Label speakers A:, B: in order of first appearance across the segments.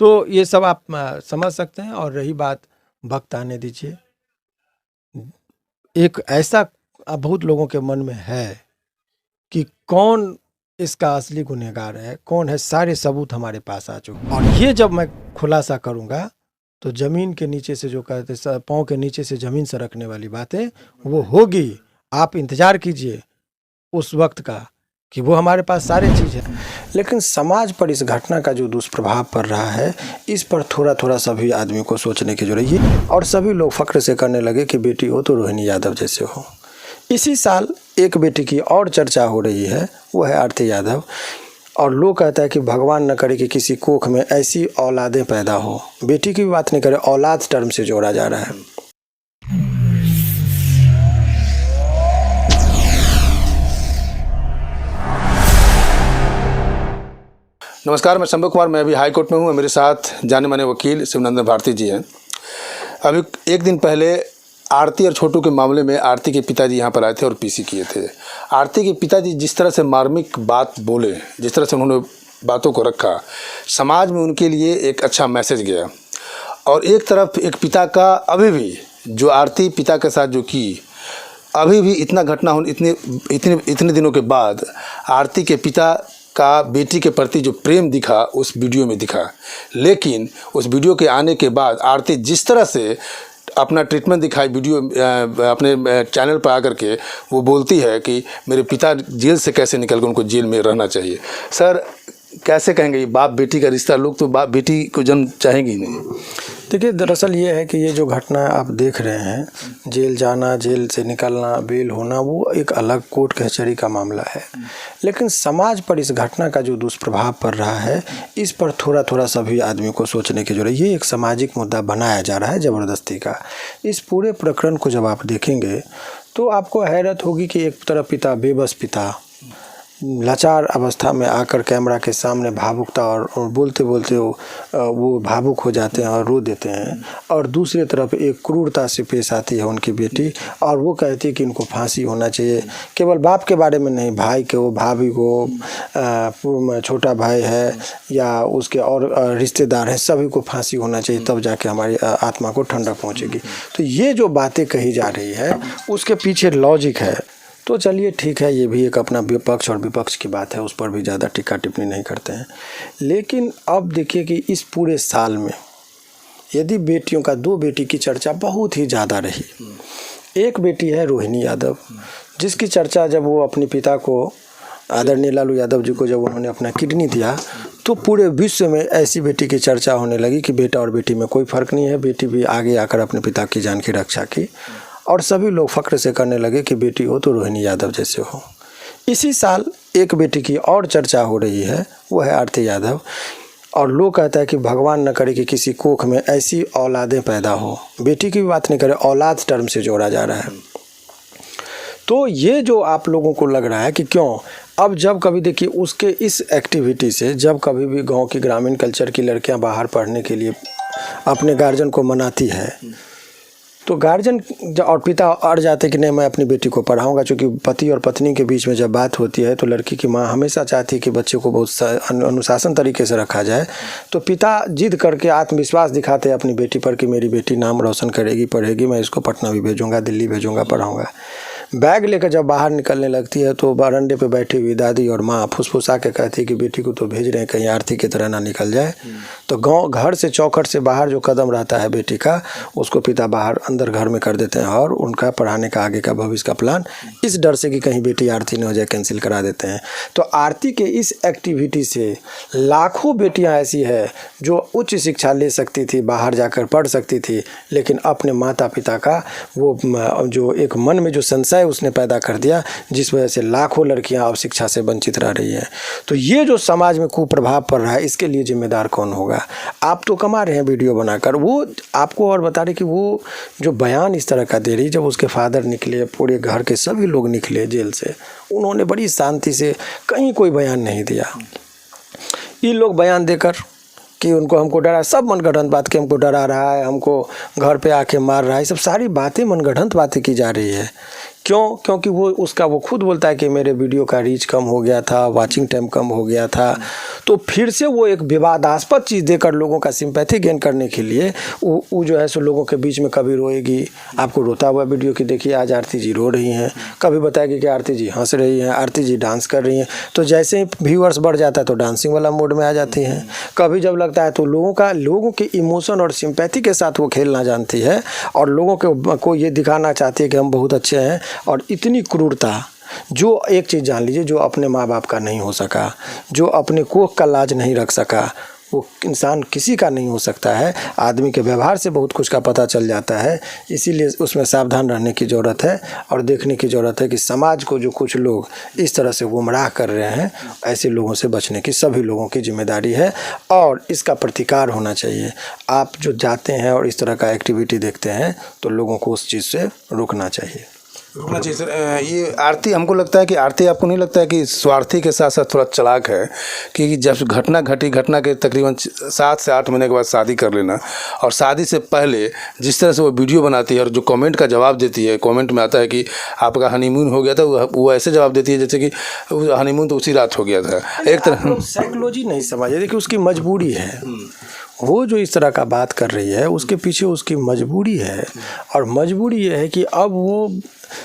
A: तो ये सब आप समझ सकते हैं। और रही बात वक्त आने दीजिए, एक ऐसा बहुत लोगों के मन में है कि कौन इसका असली गुनहगार है, कौन है, सारे सबूत हमारे पास आ चुके हैं। और ये जब मैं खुलासा करूंगा तो जमीन के नीचे से, जो कहते पाँव के नीचे से जमीन सरकने वाली बातें वो होगी। आप इंतजार कीजिए उस वक्त का कि वो हमारे पास सारे चीज़ है। लेकिन समाज पर इस घटना का जो दुष्प्रभाव पड़ रहा है, इस पर थोड़ा थोड़ा सभी आदमी को सोचने की जरूरत है। और सभी लोग फख्र से करने लगे कि बेटी हो तो रोहिणी यादव जैसे हो। इसी साल एक बेटी की और चर्चा हो रही है, वो है आरती यादव। और लोग कहता है कि भगवान न करे कि किसी कोख में ऐसी औलादें पैदा हो। बेटी की भी बात नहीं करे, औलाद टर्म से जोड़ा जा रहा है।
B: नमस्कार, मैं शंभू कुमार, मैं अभी हाई कोर्ट में हूँ। मेरे साथ जाने माने वकील शिवनंदन भारती जी हैं। अभी एक दिन पहले आरती और छोटू के मामले में आरती के पिताजी यहाँ पर आए थे और पीसी किए थे। आरती के पिताजी जिस तरह से मार्मिक बात बोले, जिस तरह से उन्होंने बातों को रखा, समाज में उनके लिए एक अच्छा मैसेज गया। और एक तरफ एक पिता का अभी भी जो आरती पिता के साथ जो की, अभी भी इतना घटना हो, इतने दिनों के बाद आरती के पिता का बेटी के प्रति जो प्रेम दिखा उस वीडियो में दिखा। लेकिन उस वीडियो के आने के बाद आरती जिस तरह से अपना ट्रीटमेंट दिखाई वीडियो अपने चैनल पर आकर के, वो बोलती है कि मेरे पिता जेल से कैसे निकल गए, उनको जेल में रहना चाहिए। सर, कैसे कहेंगे, बाप बेटी का रिश्ता, लोग तो बाप बेटी को जन्म चाहेंगे ही नहीं।
A: देखिए, दरअसल ये है कि ये जो घटना आप देख रहे हैं, जेल जाना, जेल से निकलना, बेल होना, वो एक अलग कोर्ट कचहरी का मामला है। लेकिन समाज पर इस घटना का जो दुष्प्रभाव पड़ रहा है, इस पर थोड़ा थोड़ा सभी आदमी को सोचने की जरूरत है। ये एक सामाजिक मुद्दा बनाया जा रहा है ज़बरदस्ती का। इस पूरे प्रकरण को जब आप देखेंगे तो आपको हैरत होगी कि एक तरफ पिता, बेबस पिता, लाचार अवस्था में आकर कैमरा के सामने भावुकता और बोलते बोलते वो भावुक हो जाते हैं और रो देते हैं। और दूसरी तरफ एक क्रूरता से पेश आती है उनकी बेटी, और वो कहती है कि इनको फांसी होना चाहिए। केवल बाप के बारे में नहीं, भाई को, भाभी को, छोटा भाई है या उसके और रिश्तेदार हैं, सभी को फांसी होना चाहिए, तब जाके हमारी आत्मा को ठंडक पहुँचेगी। तो ये जो बातें कही जा रही है उसके पीछे लॉजिक है। तो चलिए ठीक है, ये भी एक अपना विपक्ष और विपक्ष की बात है, उस पर भी ज़्यादा टिक्का टिप्पणी नहीं करते हैं। लेकिन अब देखिए कि इस पूरे साल में यदि बेटियों का, दो बेटी की चर्चा बहुत ही ज़्यादा रही। एक बेटी है रोहिणी यादव, जिसकी चर्चा जब वो अपने पिता को, आदरणीय लालू यादव जी को, जब उन्होंने अपना किडनी दिया तो पूरे विश्व में ऐसी बेटी की चर्चा होने लगी कि बेटा और बेटी में कोई फ़र्क नहीं है। बेटी भी आगे आकर अपने पिता की जान की रक्षा की और सभी लोग फख्र से करने लगे कि बेटी हो तो रोहिणी यादव जैसे हो। इसी साल एक बेटी की और चर्चा हो रही है, वो है आरती यादव। और लोग कहता है कि भगवान न करे कि किसी कोख में ऐसी औलादें पैदा हो। बेटी की भी बात नहीं करे, औलाद टर्म से जोड़ा जा रहा है। तो ये जो आप लोगों को लग रहा है कि क्यों, अब जब कभी देखिए उसके इस एक्टिविटी से, जब कभी भी गाँव की ग्रामीण कल्चर की लड़कियाँ बाहर पढ़ने के लिए अपने गार्जियन को मनाती है तो गार्जियन और पिता अड़ जाते कि नहीं, मैं अपनी बेटी को पढ़ाऊंगा। क्योंकि पति और पत्नी के बीच में जब बात होती है तो लड़की की माँ हमेशा चाहती है कि बच्चे को बहुत अनुशासन तरीके से रखा जाए। तो पिता जिद करके आत्मविश्वास दिखाते हैं अपनी बेटी पर कि मेरी बेटी नाम रोशन करेगी, पढ़ेगी, मैं इसको पटना भी भेजूँगा, दिल्ली भेजूँगा, पढ़ाऊँगा। बैग लेकर जब बाहर निकलने लगती है तो बरामदे पे बैठी हुई दादी और माँ फुसफुसा के कहती है कि बेटी को तो भेज रहे हैं, कहीं आरती की तरह ना निकल जाए। तो गाँव घर से, चौखट से बाहर जो कदम रहता है बेटी का, उसको पिता बाहर अंदर घर में कर देते हैं और उनका पढ़ाने का, आगे का भविष्य का प्लान इस डर से कि कहीं बेटी आरती न हो जाए, कैंसिल करा देते हैं। तो आरती के इस एक्टिविटी से लाखों बेटियाँ ऐसी है जो उच्च शिक्षा ले सकती थी, बाहर जाकर पढ़ सकती थी, लेकिन अपने माता पिता का वो जो एक मन में जो संशय उसने पैदा कर दिया, जिस वजह से लाखों लड़कियां अब शिक्षा से वंचित रह रही हैं। तो ये जो समाज में कुप्रभाव पड़ रहा है, इसके लिए जिम्मेदार कौन होगा? आप तो कमा रहे हैं वीडियो बनाकर, वो आपको और बता रहे कि वो जो बयान इस तरह का दे रही, जब उसके फादर निकले, पूरे घर के सभी लोग निकले जेल से, उन्होंने बड़ी शांति से, कहीं कोई बयान नहीं दिया। ये लोग बयान देकर कि उनको, हमको डरा, सब मनगढ़ंत बात कि हमको डरा रहा है, हमको घर पे आके मार रहा है, सब सारी बातें मनगढ़ंत बातें की जा रही है। क्यों? क्योंकि वो खुद बोलता है कि मेरे वीडियो का रीच कम हो गया था, वाचिंग टाइम कम हो गया था। तो फिर से वो एक विवादास्पद चीज़ देकर लोगों का सिंपैथी गेन करने के लिए वो जो है सो लोगों के बीच में कभी रोएगी, आपको रोता हुआ वीडियो की देखिए आज आरती जी रो रही हैं, कभी बताएगी कि आरती जी हंस रही हैं, आरती जी डांस कर रही हैं। तो जैसे ही व्यूअर्स बढ़ जाता है तो डांसिंग वाला मोड में आ जाती हैं। कभी जब लगता है तो लोगों के इमोशन और सिंपैथी के साथ वो खेलना जानती है और लोगों को ये दिखाना चाहती है कि हम बहुत अच्छे हैं। और इतनी क्रूरता, जो एक चीज़ जान लीजिए, जो अपने माँ बाप का नहीं हो सका, जो अपने कोख का लाज नहीं रख सका, वो इंसान किसी का नहीं हो सकता है। आदमी के व्यवहार से बहुत कुछ का पता चल जाता है। इसीलिए उसमें सावधान रहने की ज़रूरत है और देखने की ज़रूरत है कि समाज को जो कुछ लोग इस तरह से गुमराह कर रहे हैं, ऐसे लोगों से बचने की सभी लोगों की जिम्मेदारी है और इसका प्रतिकार होना चाहिए। आप जो जाते हैं और इस तरह का एक्टिविटी देखते हैं तो लोगों को उस चीज़ से रुकना चाहिए।
B: रुकना चाहिए सर। ये आरती, हमको लगता है कि आरती, आपको नहीं लगता है कि स्वार्थी के साथ साथ थोड़ा चालाक है? कि जब घटना के तकरीबन 7 से 8 महीने के बाद शादी कर लेना, और शादी से पहले जिस तरह से वो वीडियो बनाती है और जो कमेंट का जवाब देती है, कमेंट में आता है कि आपका हनीमून हो गया था, वो ऐसे जवाब देती है जैसे कि हनीमून तो उसी रात हो गया था। एक तरह
A: साइकोलॉजी नहीं समझे, देखिए उसकी मजबूरी है। वो जो इस तरह का बात कर रही है उसके पीछे उसकी मजबूरी है। और मजबूरी ये है कि अब वो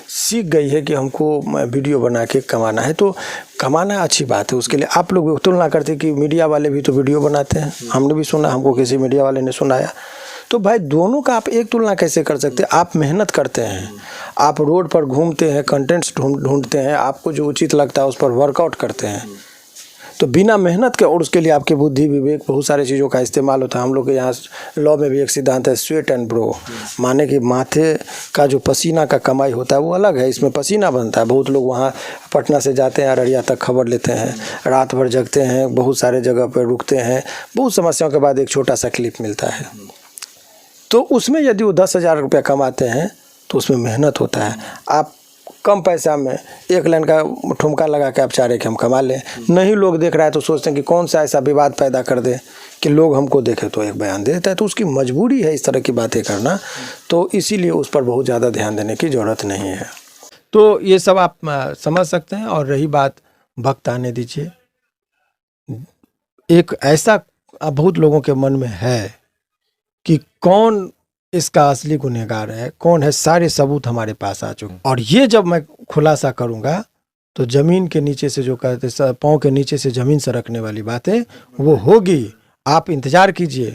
A: सीख गई है कि हमको वीडियो बना के कमाना है। तो कमाना अच्छी बात है, उसके लिए आप लोग तुलना करते कि मीडिया वाले भी तो वीडियो बनाते हैं। हमने भी सुना, हमको किसी मीडिया वाले ने सुनाया। तो भाई दोनों का आप एक तुलना कैसे कर सकते हैं? आप मेहनत करते हैं, आप रोड पर घूमते हैं, कंटेंट्स ढूंढते हैं, आपको जो उचित लगता है उस पर वर्कआउट करते हैं। तो बिना मेहनत के, और उसके लिए आपके बुद्धि विवेक बहुत सारी चीज़ों का इस्तेमाल होता है। हम लोग के यहाँ लॉ में भी एक सिद्धांत है, स्वेट एंड ब्रो, माने कि माथे का जो पसीना का कमाई होता है वो अलग है, इसमें पसीना बनता है। बहुत लोग वहाँ पटना से जाते हैं, अररिया तक खबर लेते हैं, रात भर जगते हैं, बहुत सारे जगह पर रुकते हैं, बहुत समस्याओं के बाद एक छोटा सा क्लिप मिलता है। तो उसमें यदि वो 10,000 रुपया कमाते हैं तो उसमें मेहनत होता है। आप कम पैसा में एक लाइन का ठुमका लगा के आप चाह रहे कि हम कमा लें, नहीं लोग देख रहा है तो सोचते हैं कि कौन सा ऐसा विवाद पैदा कर दे कि लोग हमको देखें तो एक बयान दे देता है। तो उसकी मजबूरी है इस तरह की बातें करना, तो इसीलिए उस पर बहुत ज़्यादा ध्यान देने की ज़रूरत नहीं है। तो ये सब आप समझ सकते हैं। और रही बात वक्त आने दीजिए, एक ऐसा बहुत लोगों के मन में है कि कौन इसका असली गुनहगार है, कौन है, सारे सबूत हमारे पास आ चुके। और ये जब मैं खुलासा करूंगा तो जमीन के नीचे से, जो कहते हैं पाँव के नीचे से जमीन सरकने वाली बातें वो होगी। आप इंतजार कीजिए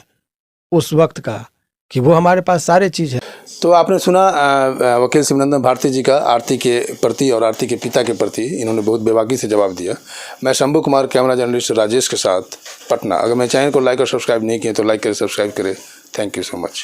A: उस वक्त का कि वो हमारे पास सारे चीज़ है।
B: तो आपने सुना वकील शिवनंदन भारती जी का आरती के प्रति और आरती के पिता के प्रति, इन्होंने बहुत बेबाकी से जवाब दिया। मैं शंभू कुमार, कैमरा जर्नलिस्ट राजेश के साथ, पटना। अगर मेरे चैनल को लाइक और सब्सक्राइब नहीं किए तो लाइक करें, सब्सक्राइब करें। Thank you so much.